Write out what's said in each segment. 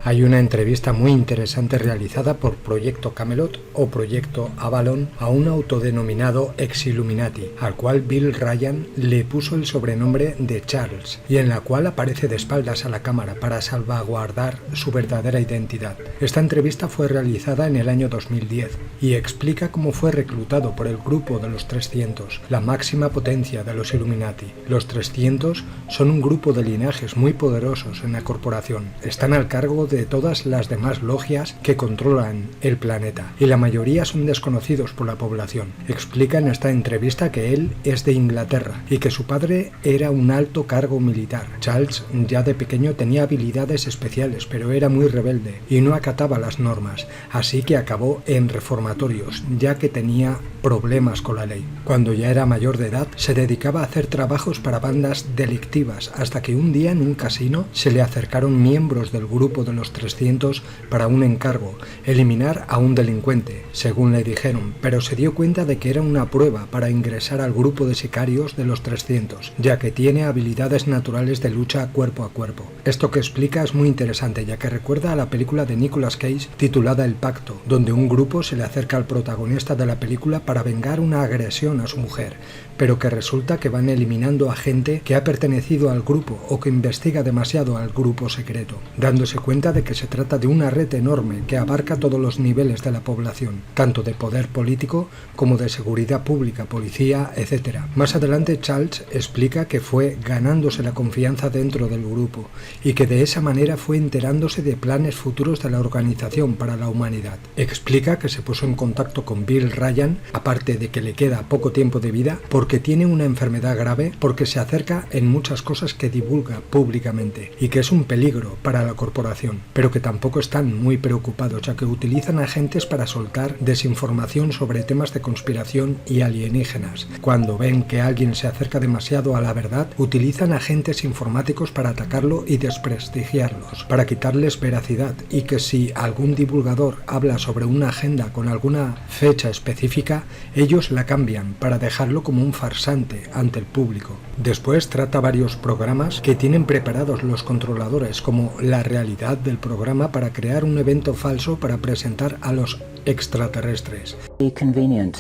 Hay una entrevista muy interesante realizada por Proyecto Camelot o Proyecto Avalon a un autodenominado ex-Illuminati, al cual Bill Ryan le puso el sobrenombre de Charles, y en la cual aparece de espaldas a la cámara para salvaguardar su verdadera identidad. Esta entrevista fue realizada en el año 2010 y explica cómo fue reclutado por el grupo de los 300, la máxima potencia de los Illuminati. Los 300 son un grupo de linajes muy poderosos en la corporación. Están al cargo de todas las demás logias que controlan el planeta y la mayoría son desconocidos por la población. Explica en esta entrevista que él es de Inglaterra y que su padre era un alto cargo militar. Charles ya de pequeño tenía habilidades especiales, pero era muy rebelde y no acataba las normas, así que acabó en reformatorios, ya que tenía problemas con la ley. Cuando ya era mayor de edad, se dedicaba a hacer trabajos para bandas delictivas, hasta que un día en un casino se le acercaron miembros del grupo de los 300 para un encargo, eliminar a un delincuente, según le dijeron, pero se dio cuenta de que era una prueba para ingresar al grupo de sicarios de los 300, ya que tiene habilidades naturales de lucha cuerpo a cuerpo. Esto que explica es muy interesante, ya que recuerda a la película de Nicolas Cage titulada El Pacto, donde un grupo se le acerca al protagonista de la película para vengar una agresión a su mujer, pero que resulta que van eliminando a gente que ha pertenecido al grupo o que investiga demasiado al grupo secreto, dándose cuenta de que se trata de una red enorme que abarca todos los niveles de la población, tanto de poder político como de seguridad pública, policía, etc. Más adelante Charles explica que fue ganándose la confianza dentro del grupo y que de esa manera fue enterándose de planes futuros de la organización para la humanidad. Explica que se puso en contacto con Bill Ryan, aparte de que le queda poco tiempo de vida, porque tiene una enfermedad grave, porque se acerca en muchas cosas que divulga públicamente y que es un peligro para la corporación, pero que tampoco están muy preocupados, ya que utilizan agentes para soltar desinformación sobre temas de conspiración y alienígenas. Cuando ven que alguien se acerca demasiado a la verdad, utilizan agentes informáticos para atacarlo y desprestigiarlos, para quitarles veracidad, y que si algún divulgador habla sobre una agenda con alguna fecha específica, ellos la cambian para dejarlo como un farsante ante el público. Después trata varios programas que tienen preparados los controladores, como la realidad del programa para crear un evento falso para presentar a los extraterrestres. Convenient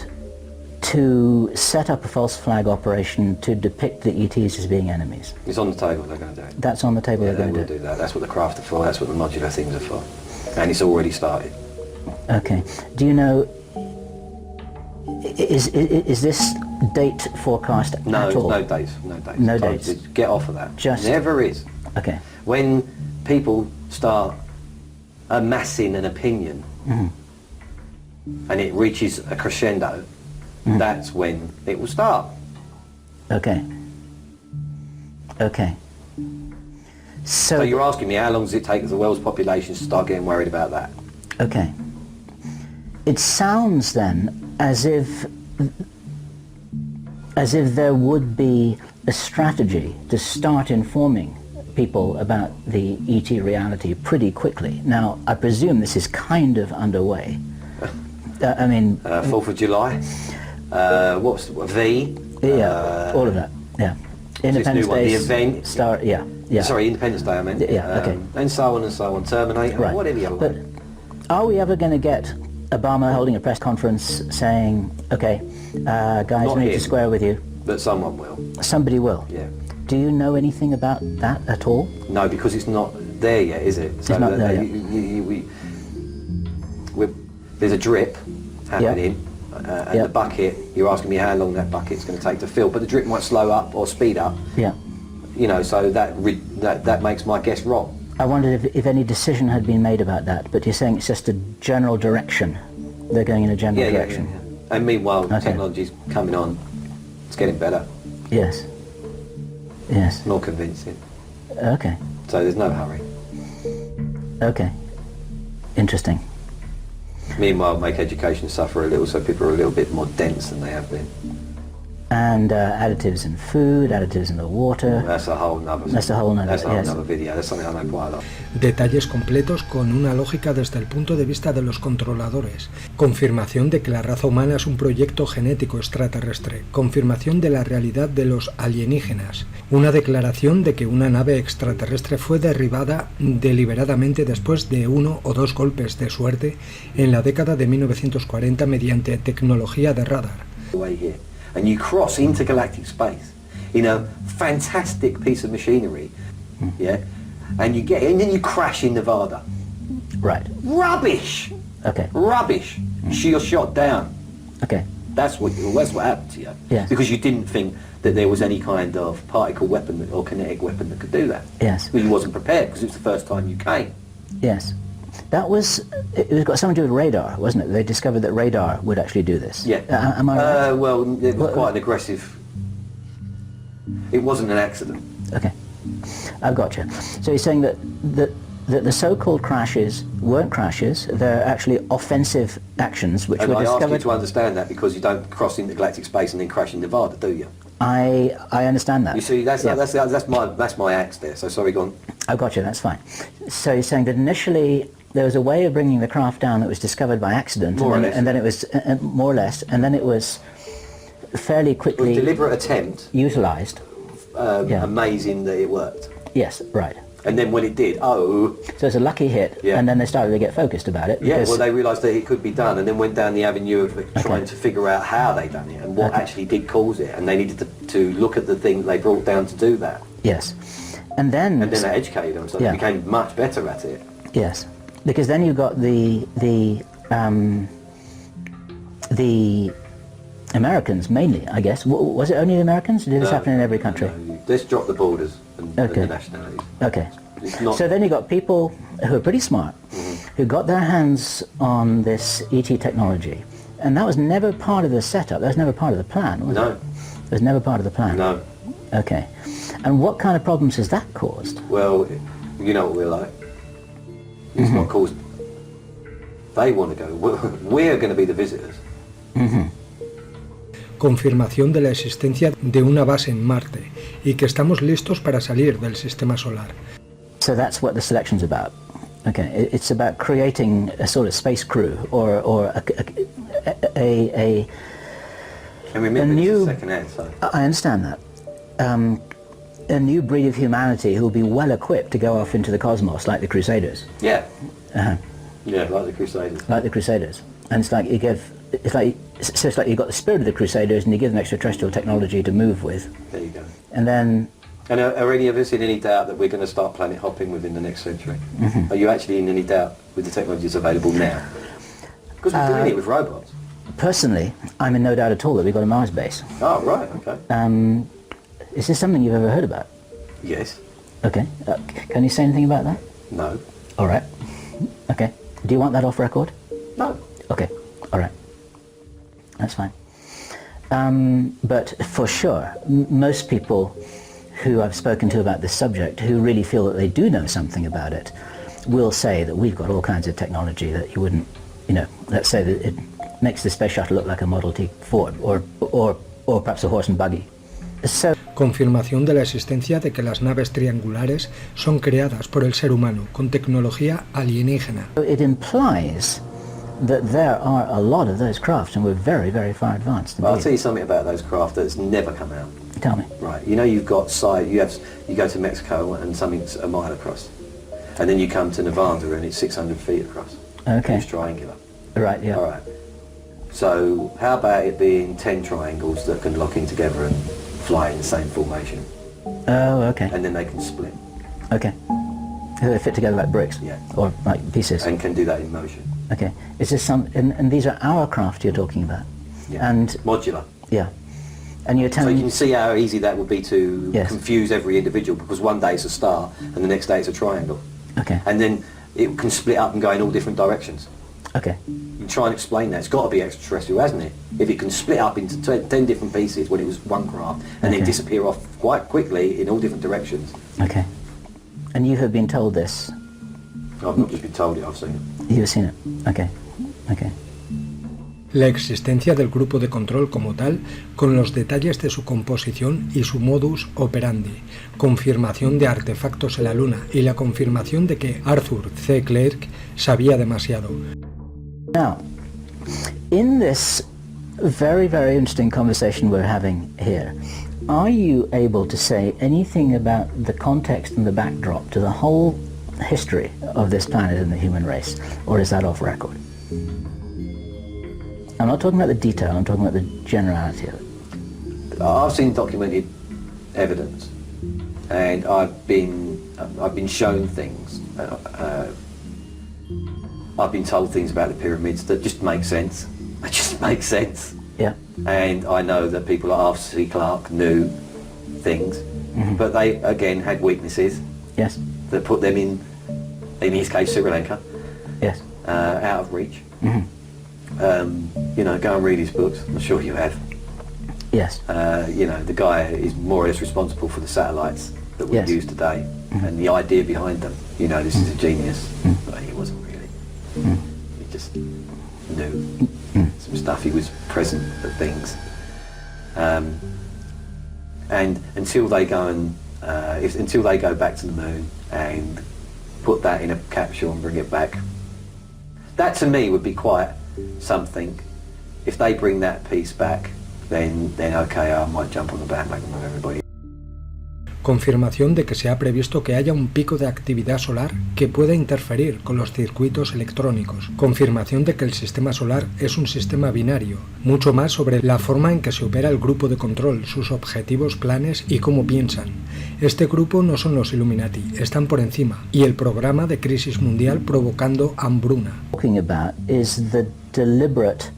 to set up a false flag operation to depict the ETs as being enemies. It's on the table, they're going to do it. That's on the table, yeah, they're going to do that. That's what the craft are for, that's what the modular things are for. And it's already started. Okay. Do you know, is this date forecast at all? No dates, no dates. No dates. Get off of that. Just... Never is. Okay. When people start amassing an opinion and it reaches a crescendo, that's when it will start. Okay. Okay. So you're asking me how long does it take for the world's population to start getting worried about that? Okay. It sounds then as if there would be a strategy to start informing people about the ET reality pretty quickly. Now, I presume this is kind of underway. I mean... 4th of July, what's V? Yeah, all of that, yeah. Independence Day, the event. Yeah. Sorry, Independence Day, I meant. Yeah, okay. And so on, Terminator, right. Whatever you But are we ever going to get Obama holding a press conference saying, okay, guys, we need to square with you? But someone will. Somebody will? Yeah. Do you know anything about that at all? No, because it's not there yet, is it? So it's not there yet. There's a drip happening, and the bucket, you're asking me how long that bucket's going to take to fill, but the drip might slow up or speed up. Yeah. You know, so that makes my guess wrong. I wondered if any decision had been made about that, but you're saying it's just a general direction. They're going in a general direction. Yeah. And meanwhile, technology's coming on. It's getting better. Yes. Yes. More convincing. Okay. So there's no hurry. Okay. Interesting. Meanwhile, make education suffer a little, so people are a little bit more dense than they have been. And additives in food, additives in the water. That's a whole nother video. That's something I know quite a lot. Detalles completos con una lógica desde el punto de vista de los controladores. Confirmación de que la raza humana es un proyecto genético extraterrestre. Confirmación de la realidad de los alienígenas. Una declaración de que una nave extraterrestre fue derribada deliberadamente después de 1 o 2 golpes de suerte en la década de 1940 mediante tecnología de radar. And you cross intergalactic space in a fantastic piece of machinery, yeah, and then you crash in Nevada. Right. Rubbish. Okay. Rubbish. You're shot down. Okay. That's what happened to you. Yes. Because you didn't think that there was any kind of particle weapon or kinetic weapon that could do that. Yes. Well, you wasn't prepared because it was the first time you came. Yes. It got something to do with radar, wasn't it? They discovered that radar would actually do this. Yeah. Am I right? Well, it was quite an aggressive... It wasn't an accident. Okay. I've got you. So you're saying that the so-called crashes weren't crashes, they're actually offensive actions which were discovered... I ask you to understand that because you don't cross intergalactic space and then crash in Nevada, do you? I understand that. You see, that's my axe there, so sorry, go on. I've got you, that's fine. So you're saying that initially there was a way of bringing the craft down that was discovered by accident, and then it was more or less, and then it was fairly quickly a deliberate attempt, utilized. Amazing that it worked. Yes, right. And then when it did, so it's a lucky hit, and then they started to get focused about it. Yeah, well, they realised that it could be done, and then went down the avenue of trying to figure out how they done it and what actually did cause it, and they needed to look at the thing they brought down to do that. Yes, and then they educated them, so they became much better at it. Yes, because then you got the Americans mainly, I guess. Was it only the Americans? Did this happen in every country? No. Let's drop the borders and the nationalities. Okay. So then you got people who are pretty smart, who got their hands on this ET technology, and that was never part of the setup. That was never part of the plan, was it? No. It was never part of the plan. No. Okay. And what kind of problems has that caused? Well, you know what we're like. It's not caused. They want to go. We're going to be the visitors. Confirmación de la existencia de una base en Marte y que estamos listos para salir del sistema solar. So that's what the selection's about. Okay, it's about creating a sort of space crew or a and remember, new. It's the second answer. I understand that. A new breed of humanity who will be well equipped to go off into the cosmos like the Crusaders. Yeah. Yeah, like the Crusaders. Like the Crusaders, and it's like you've got the spirit of the Crusaders, and you give them extraterrestrial technology to move with. There you go. And then. And are any of us in any doubt that we're going to start planet hopping within the next century? Are you actually in any doubt with the technologies available now? Because we're doing it with robots. Personally, I'm in no doubt at all that we've got a Mars base. Oh, right, okay. Is this something you've ever heard about? Yes. Okay. Can you say anything about that? No. All right. Okay. Do you want that off record? No. Okay. All right. That's fine. But for sure, most people who I've spoken to about this subject, who really feel that they do know something about it, will say that we've got all kinds of technology that you wouldn't, let's say that it makes the space shuttle look like a Model T Ford, or perhaps a horse and buggy. So, confirmación de la existencia de que las naves triangulares son creadas por el ser humano con tecnología alienígena. It implies that there are a lot of those crafts, and we're very, very far advanced. Well, I'll tell you something about those craft that's never come out. Tell me. Right, you've got you go to Mexico and something's a mile across, and then you come to Nevada and it's 600 feet across. Okay. It's triangular. Right, yeah. All right. So how about it being 10 triangles that can lock in together and fly in the same formation? Oh, okay. And then they can split. Okay. They fit together like bricks? Yeah. Or like pieces? And can do that in motion. Okay. Is this and these are our craft you're talking about? Yeah. And modular. Yeah. And you're telling So you can see how easy that would be to Yes. confuse every individual, because one day it's a star and the next day it's a triangle. Okay. And then it can split up and go in all different directions. Okay. You try and explain that. It's got to be extraterrestrial, hasn't it? If it can split up into 10 different pieces when it was one craft and then disappear off quite quickly in all different directions. Okay. And you have been told this? I've not just been told it, I've seen it. You've seen it? Okay. Okay. La existencia del grupo de control como tal, con los detalles de su composición y su modus operandi, confirmación de artefactos en la Luna y la confirmación de que Arthur C. Clarke sabía demasiado. Now, in this very, very interesting conversation we're having here, are you able to say anything about the context and the backdrop to the whole history of this planet and the human race, or is that off record? I'm not talking about the detail, I'm talking about the generality of it. I've seen documented evidence, and I've been shown things. I've been told things about the pyramids that just make sense. They just make sense. Yeah. And I know that people like Arthur C. Clarke knew things, but they again had weaknesses. Yes. That put them in his case, Sri Lanka. Yes. Out of reach. You know, go and read his books. I'm sure you have. Yes. You know, the guy is more or less responsible for the satellites that we use today, and the idea behind them. You know, this is a genius, but he wasn't really. He just knew some stuff. He was present at things, and until they go and until they go back to the moon and put that in a capsule and bring it back, that to me would be quite something. If they bring that piece back, then okay, I might jump on the bandwagon with everybody. Confirmación de que se ha previsto que haya un pico de actividad solar que pueda interferir con los circuitos electrónicos. Confirmación de que el sistema solar es un sistema binario. Mucho más sobre la forma en que se opera el grupo de control, sus objetivos, planes y cómo piensan. Este grupo no son los Illuminati, están por encima. Y el programa de crisis mundial provocando hambruna. Talking about is the deliberate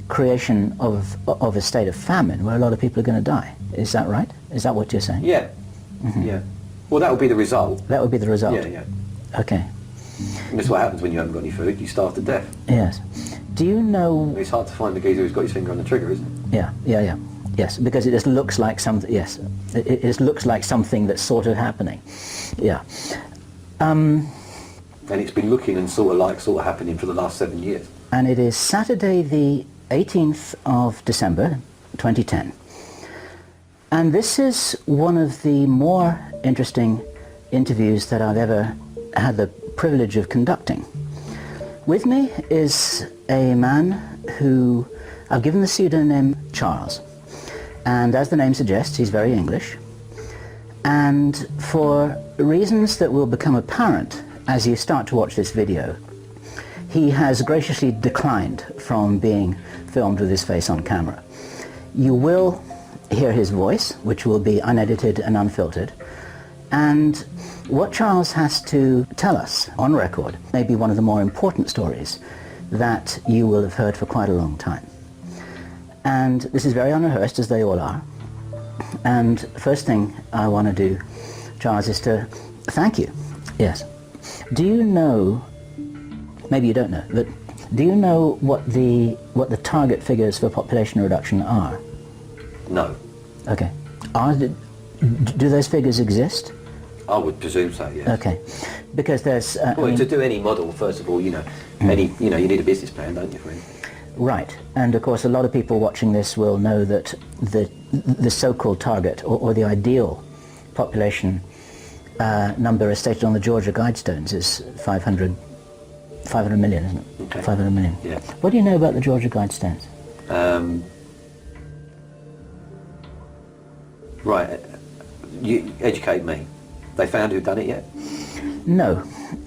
creation of a state of famine where a lot of people are going to die. Is that right? Is that what you're saying? Yeah. Yeah. Well, that would be the result. That would be the result? Yeah. Okay. And that's what happens when you haven't got any food. You starve to death. Yes. Do you know... It's hard to find the geezer who's got his finger on the trigger, isn't it? Yeah. Yes, because it just looks like something, yes. It just looks like something that's sort of happening. Yeah. And it's been looking and sort of happening for the last 7 years. And it is Saturday the 18th of December, 2010. And this is one of the more interesting interviews that I've ever had the privilege of conducting. With me is a man who I've given the pseudonym Charles. And as the name suggests, he's very English. And for reasons that will become apparent as you start to watch this video, he has graciously declined from being filmed with his face on camera. You will hear his voice, which will be unedited and unfiltered, and what Charles has to tell us on record may be one of the more important stories that you will have heard for quite a long time. And this is very unrehearsed, as they all are. And first thing I want to do, Charles, is to thank you. Yes. Do you know, maybe you don't know, but do you know what the target figures for population reduction are? No. Okay. Do those figures exist? I would presume so, yes. Okay. Because there's... well, to do any model, first of all, you need a business plan, don't you, for anything? Right. And of course, a lot of people watching this will know that the so-called target or the ideal population number as stated on the Georgia Guidestones is 500 million, isn't it? Okay. 500 million. Yeah. What do you know about the Georgia Guidestones? Right. You educate me. They found who'd done it yet? No.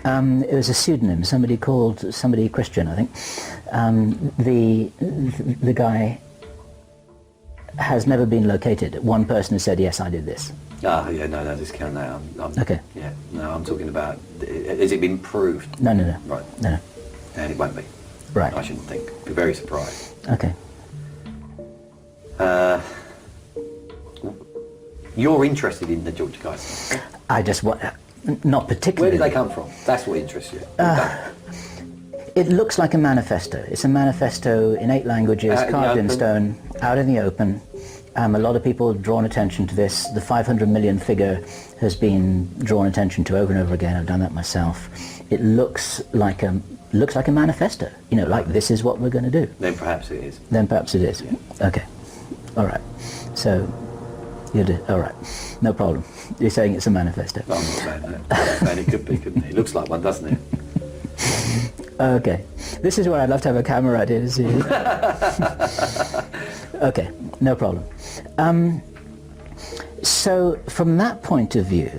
It was a pseudonym, somebody Christian, I think. The guy has never been located. One person has said, yes, I did this. Ah, yeah, no, discount that. Okay. Yeah, no, I'm talking about, has it been proved? No. Right. No. And it won't be. Right. I shouldn't think. Be very surprised. Okay. You're interested in the Georgia guys? I just want, not particularly. Where did they come from? That's what interests you. It looks like a manifesto. It's a manifesto in 8 languages, carved in stone, out in the open, A lot of people have drawn attention to this. The 500 million figure has been drawn attention to over and over again. I've done that myself. It looks like a manifesto. You know, like this is what we're going to do. Then perhaps it is. Then perhaps it is. Yeah. Okay. All right. So you do. All right. No problem. You're saying it's a manifesto. No, I'm not saying that. I'm saying it could be, couldn't it? It looks like one, doesn't it? Okay. This is where I'd love to have a camera idea to see. Okay. No problem. So from that point of view,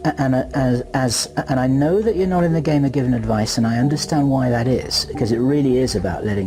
and I know that you're not in the game of giving advice, and I understand why that is, because it really is about letting